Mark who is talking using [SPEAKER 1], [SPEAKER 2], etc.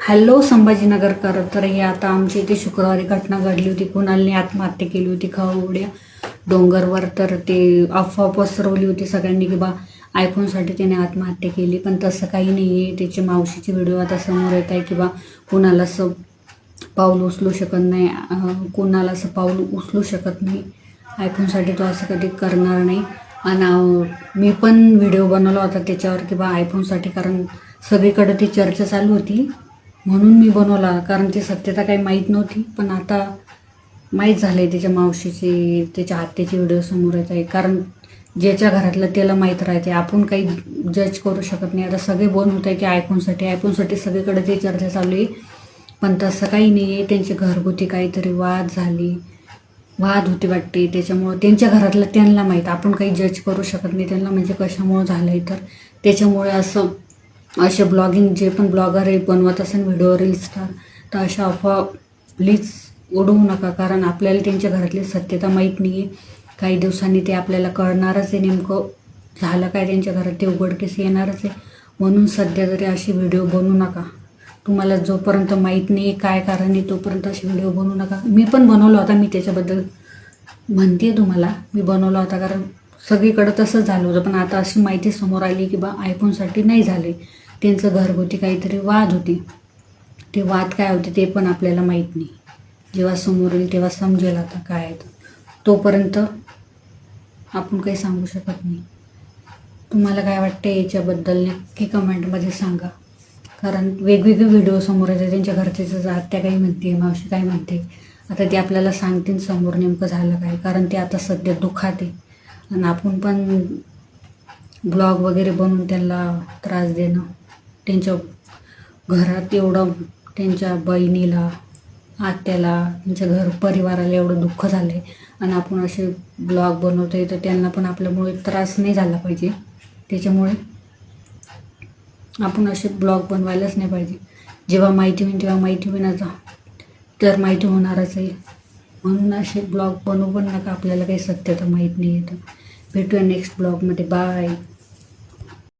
[SPEAKER 1] Hello संभाजीनगरकर. तर हे आता आमच्या इथे शुक्रवारी घटना घडली होती. कुणालने आत्महत्या केली होती खावड्या डोंगरवर. तर ते अफवा पसरवली होती सगळ्यांनी की बा आयफोनसाठी त्याने आत्महत्या केली, पण तसं काही नाही आहे. त्याची मावशीची व्हिडिओ आता समोर येत आहे की बा कुणाला असं पाऊल उचलू शकत नाही, कुणाला असं पाऊल उचलू शकत नाही. आयफोनसाठी तो असं कधी करणार नाही. आणि मी पण व्हिडिओ बनवला होता त्याच्यावर की बा आयफोनसाठी, कारण सगळीकडे ती चर्चा चालू होती म्हणून मी बनवला, कारण ती सत्यता काही माहीत नव्हती. पण आता माहीत झालं आहे त्याच्या मावशीची, त्याच्या हत्येची व्हिडिओ समोर येत आहे. कारण ज्याच्या घरातलं त्याला माहीत राहते, आपण काही जज करू शकत नाही. आता सगळे बोल होत आहे की आयफोनसाठी सगळीकडे ती चर्चा चालू आहे, पण तसं काही नाही आहे. त्यांचे घरगुती काहीतरी वाद होते वाटते, त्याच्यामुळं त्यांच्या घरातलं त्यांना माहीत. आपण काही जज करू शकत नाही त्यांना, म्हणजे कशामुळं झालं आहे. तर त्याच्यामुळे असे ब्लॉगिंग जे पण ब्लॉगर आहे बनवत असेल व्हिडिओ रील स्टार, तर अशा अफवा प्लीज उडवू नका, कारण आपल्याला त्यांच्या घरातली सत्यता माहीत नाही आहे. काही दिवसांनी ते आपल्याला कळणारच आहे नेमकं झालं काय त्यांच्या घरात, ते उघडकीस येणारच आहे. म्हणून सध्या तरी अशी व्हिडिओ बनवू नका. तुम्हाला जोपर्यंत माहीत नाही काय कारण आहे तोपर्यंत अशी व्हिडिओ बनवू नका. मी पण बनवला होता, मी त्याच्याबद्दल म्हणते तुम्हाला, मी बनवला होता कारण सगळीकडं तसंच झालं होतं. पण आता अशी माहिती समोर आली की बा आयफोनसाठी नाही झाले, त्यांचं घरगुती काहीतरी वाद होते. ते वाद काय होते ते पण आपल्याला माहीत नाही. जेव्हा समोर येईल तेव्हा समजेल आता काय आहे. तोपर्यंत आपण काही सांगू शकत नाही. तुम्हाला काय वाटतं याच्याबद्दल नक्की कमेंटमध्ये सांगा. कारण वेगवेगळे व्हिडिओ समोर येतात, त्यांच्या घरच्याचं आत्या काही म्हणते, मावशी काय म्हणते. आता ते आपल्याला सांगतील समोर नेमकं झालं काय, कारण ते आता सध्या दुःखात आहे. आणि आपण पण ब्लॉग वगैरे बनवून त्यांना त्रास देणं, त्यांच्या घरात एवढं त्यांच्या बहिणीला, आत्याला, त्यांच्या घर परिवाराला एवढं दुःख झालं आहे आणि आपण असे ब्लॉग बनवतो आहे, तर त्यांना पण आपल्यामुळे त्रास नाही झाला पाहिजे. त्याच्यामुळे आपण असे ब्लॉग बनवायलाच नाही पाहिजे. जेव्हा माहिती होईल तेव्हा माहिती होईन, आता तर माहिती होणारच आहे. म्हणून असे ब्लॉग बनवू पण नका, आपल्याला काही सत्यता माहीत नाही आहे. तर भेटूया नेक्स्ट ब्लॉगमध्ये. बाय.